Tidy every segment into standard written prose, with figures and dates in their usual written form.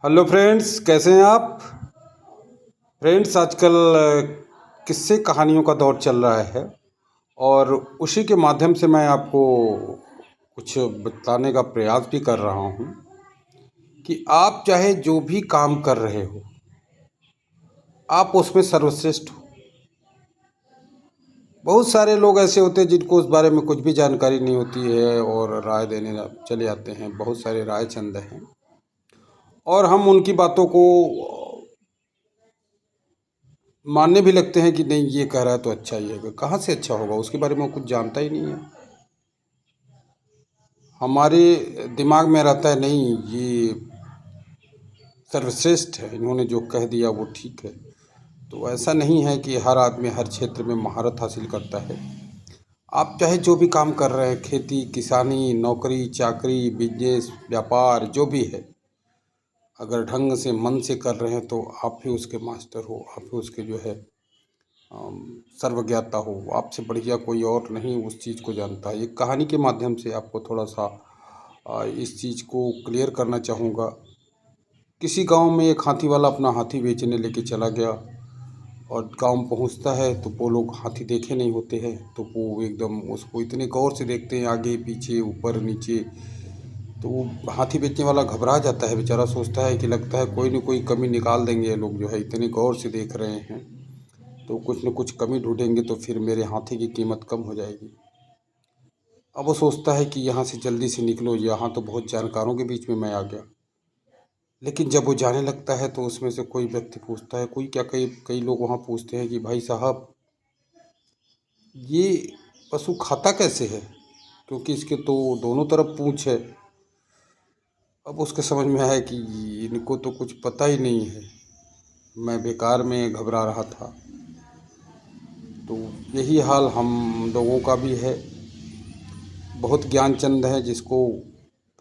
Hello friends, कैसे हैं आप। फ्रेंड्स, आजकल किस्से कहानियों का दौर चल रहा है और उसी के माध्यम से मैं आपको कुछ बताने का प्रयास भी कर रहा हूं कि आप चाहे जो भी काम कर रहे हो, आप उसमें सर्वश्रेष्ठ हो। बहुत सारे लोग ऐसे होते हैं जिनको उस बारे में कुछ भी जानकारी नहीं होती है और राय देने चले जाते हैं। बहुत सारे राय चंद हैं और हम उनकी बातों को मानने भी लगते हैं कि नहीं, ये कह रहा है तो अच्छा ही है। कहाँ से अच्छा होगा, उसके बारे में वो कुछ जानता ही नहीं है। हमारे दिमाग में रहता है नहीं, ये सर्वश्रेष्ठ है, इन्होंने जो कह दिया वो ठीक है। तो ऐसा नहीं है कि हर आदमी हर क्षेत्र में महारत हासिल करता है। आप चाहे जो भी काम कर रहे हैं, खेती किसानी, नौकरी चाकरी, बिजनेस, व्यापार, जो भी है, अगर ढंग से मन से कर रहे हैं तो आप ही उसके मास्टर हो, आप ही उसके जो है सर्वज्ञाता हो। आपसे बढ़िया कोई और नहीं उस चीज़ को जानता है। एक कहानी के माध्यम से आपको थोड़ा सा इस चीज़ को क्लियर करना चाहूँगा। किसी गांव में एक हाथी वाला अपना हाथी बेचने लेके चला गया और गांव में पहुंचता है तो वो लोग हाथी देखे नहीं होते हैं, तो वो एकदम उसको इतने गौर से देखते हैं, आगे पीछे ऊपर नीचे। तो वो हाथी बेचने वाला घबरा जाता है, बेचारा सोचता है कि लगता है कोई न कोई कमी निकाल देंगे ये लोग, जो है इतने गौर से देख रहे हैं तो कुछ न कुछ कमी ढूंढेंगे तो फिर मेरे हाथी की कीमत कम हो जाएगी। अब वो सोचता है कि यहाँ से जल्दी से निकलो, यहाँ तो बहुत जानकारों के बीच में मैं आ गया। लेकिन जब वो जाने लगता है तो उसमें से कोई व्यक्ति पूछता है, कोई क्या, कई कई लोग वहाँ पूछते हैं कि भाई साहब, ये पशु खाता कैसे है, क्योंकि इसके तो दोनों तरफ पूँछ है। अब उसके समझ में आया कि इनको तो कुछ पता ही नहीं है, मैं बेकार में घबरा रहा था। तो यही हाल हम लोगों का भी है। बहुत ज्ञानचंद है जिसको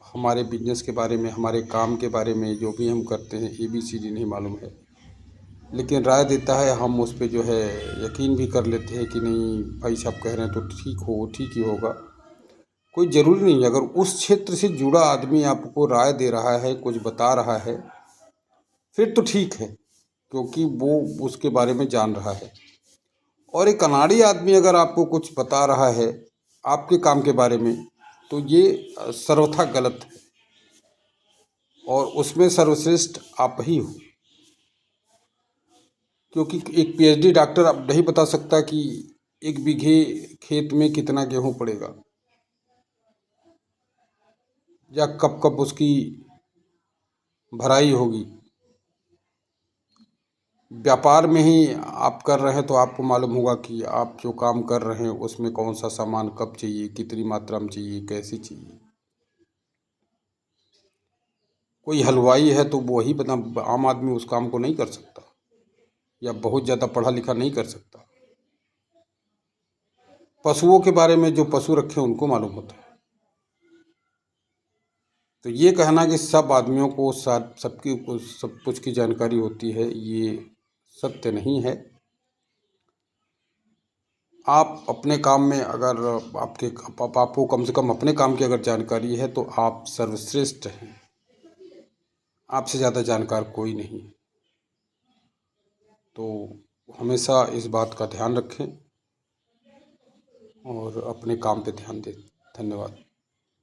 हमारे बिजनेस के बारे में, हमारे काम के बारे में, जो भी हम करते हैं ABCD नहीं मालूम है, लेकिन राय देता है, हम उस पर जो है यकीन भी कर लेते हैं कि नहीं भाई साहब कह रहे हैं तो ठीक ही होगा। कोई ज़रूरी नहीं, अगर उस क्षेत्र से जुड़ा आदमी आपको राय दे रहा है, कुछ बता रहा है, फिर तो ठीक है, क्योंकि वो उसके बारे में जान रहा है। और एक अनाड़ी आदमी अगर आपको कुछ बता रहा है आपके काम के बारे में, तो ये सर्वथा गलत है और उसमें सर्वश्रेष्ठ आप ही हो। क्योंकि एक PhD डॉक्टर अब नहीं बता सकता कि 1 बीघे खेत में कितना गेहूं पड़ेगा या कब कब उसकी भराई होगी। व्यापार में ही आप कर रहे हैं तो आपको मालूम होगा कि आप जो काम कर रहे हैं उसमें कौन सा सामान कब चाहिए, कितनी मात्रा में चाहिए, कैसे चाहिए। कोई हलवाई है तो वही बता, आम आदमी उस काम को नहीं कर सकता या बहुत ज़्यादा पढ़ा लिखा नहीं कर सकता। पशुओं के बारे में जो पशु रखे उनको मालूम होता है। तो ये कहना कि सब आदमियों को सबकी को सब कुछ की जानकारी होती है, ये सत्य नहीं है। आप अपने काम में अगर आपको कम से कम अपने काम की अगर जानकारी है तो आप सर्वश्रेष्ठ हैं। आपसे ज़्यादा जानकार कोई नहीं। तो हमेशा इस बात का ध्यान रखें और अपने काम पे ध्यान दें। धन्यवाद।